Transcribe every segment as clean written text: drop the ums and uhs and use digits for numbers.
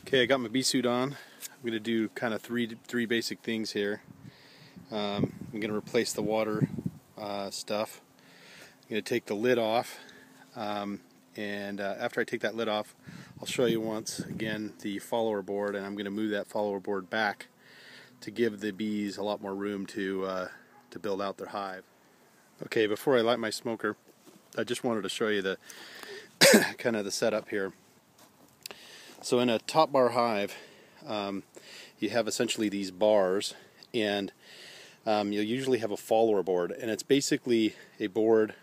Okay, I got my bee suit on. I'm going to do kind of three basic things here. I'm going to replace the water stuff. I'm going to take the lid off, and after I take that lid off, I'll show you once again the follower board, and I'm going to move that follower board back to give the bees a lot more room to build out their hive. Okay, before I light my smoker, I just wanted to show you the kind of the setup here. So in a top bar hive, you have essentially these bars, and you'll usually have a follower board, and it's basically a board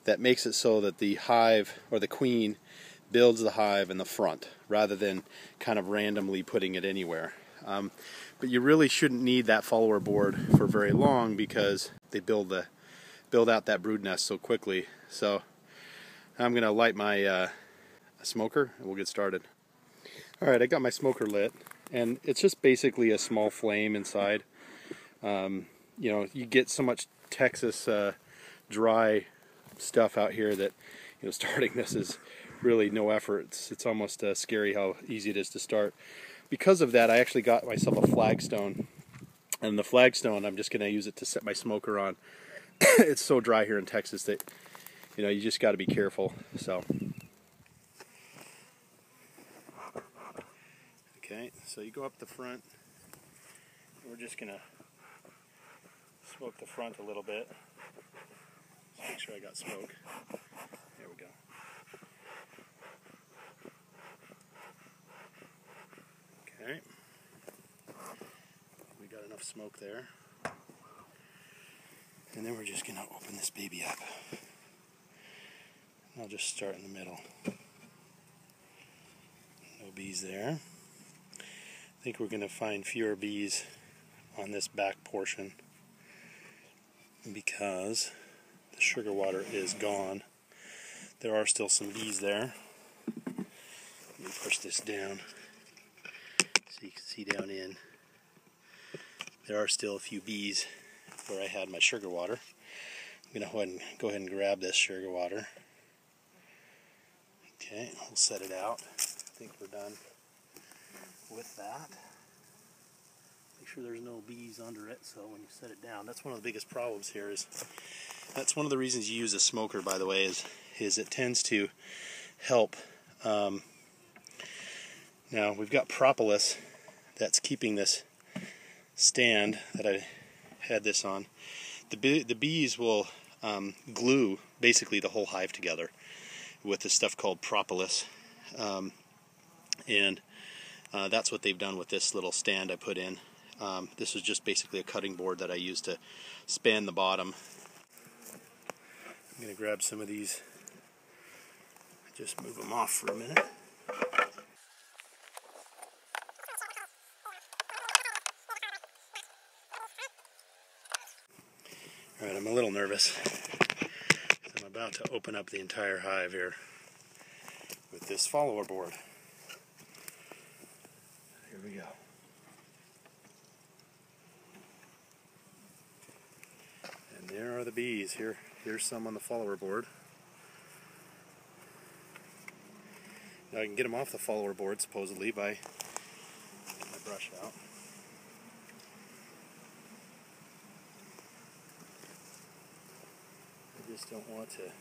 that makes it so that the hive or the queen builds the hive in the front rather than kind of randomly putting it anywhere. But you really shouldn't need that follower board for very long because they build out that brood nest so quickly. So I'm going to light my smoker and we'll get started. Alright, I got my smoker lit, and it's just basically a small flame inside. You know, you get so much Texas dry stuff out here that, you know, starting this is really no effort. It's almost scary how easy it is to start. Because of that, I actually got myself a flagstone, and the flagstone, I'm just going to use it to set my smoker on. It's so dry here in Texas that, you know, you just got to be careful. So. Okay, so you go up the front, and we're just going to smoke the front a little bit. Just make sure I got smoke. There we go. Okay, we got enough smoke there. And then we're just going to open this baby up. I'll just start in the middle. No bees there. I think we're going to find fewer bees on this back portion because the sugar water is gone. There are still some bees there. Let me push this down so you can see down in. There are still a few bees where I had my sugar water. I'm going to go ahead and grab this sugar water. Okay, we'll set it out. I think we're done with that. Make sure there's no bees under it, so when you set it down, that's one of the biggest problems here. That's one of the reasons you use a smoker, by the way, is it tends to help. Now we've got propolis that's keeping this stand that I had this on. The bees will glue basically the whole hive together with this stuff called propolis, and that's what they've done with this little stand I put in. This was just basically a cutting board that I used to span the bottom. I'm going to grab some of these, just move them off for a minute. Alright, I'm a little nervous. I'm about to open up the entire hive here with this follower board. Here we go. And there are the bees. Here's some on the follower board. Now I can get them off the follower board supposedly by getting my brush out. I just don't want to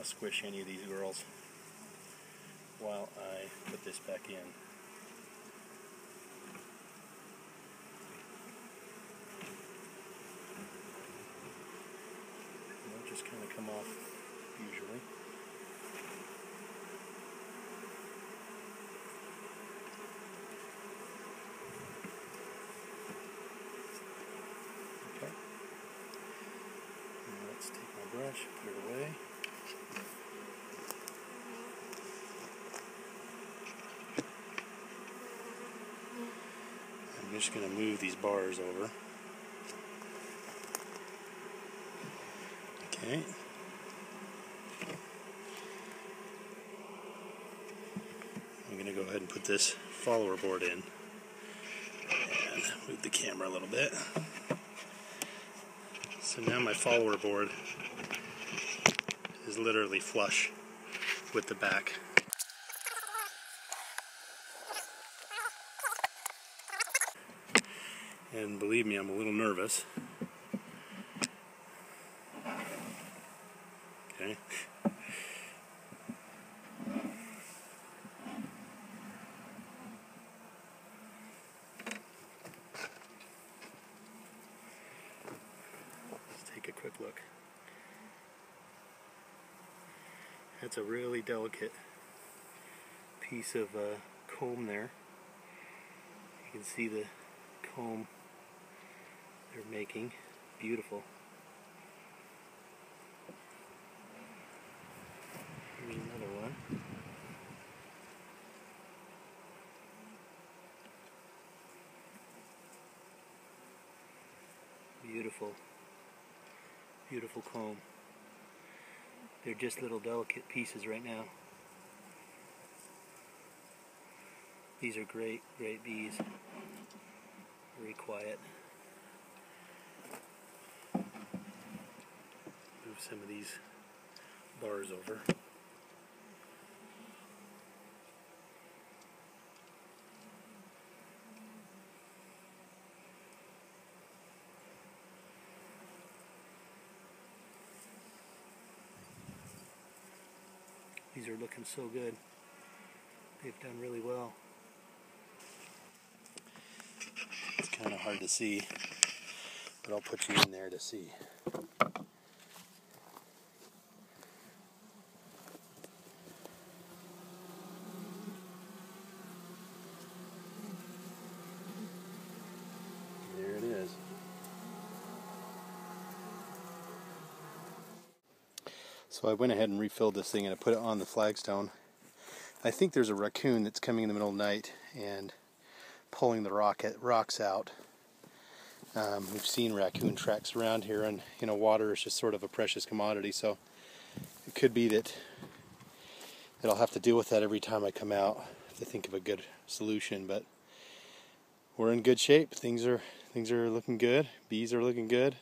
squish any of these girls while I put this back in. They'll just kind of come off usually. Okay. Now let's take my brush, put it away. I'm just going to move these bars over. Okay. I'm going to go ahead and put this follower board in and move the camera a little bit. So now my follower board is literally flush with the back. And believe me, I'm a little nervous. Okay. Let's take a quick look. That's a really delicate piece of comb there. You can see the comb they're making. Beautiful. Here's another one. Beautiful. Beautiful comb. They're just little delicate pieces right now. These are great, great bees. Very quiet. Move some of these bars over. These are looking so good. They've done really well. It's kind of hard to see, but I'll put you in there to see. There it is. So I went ahead and refilled this thing and I put it on the flagstone. I think there's a raccoon that's coming in the middle of the night and pulling the rocks out. We've seen raccoon tracks around here, and water is just sort of a precious commodity, so it could be that I'll have to deal with that every time I come out to think of a good solution. But we're in good shape. Things are looking good. Bees are looking good.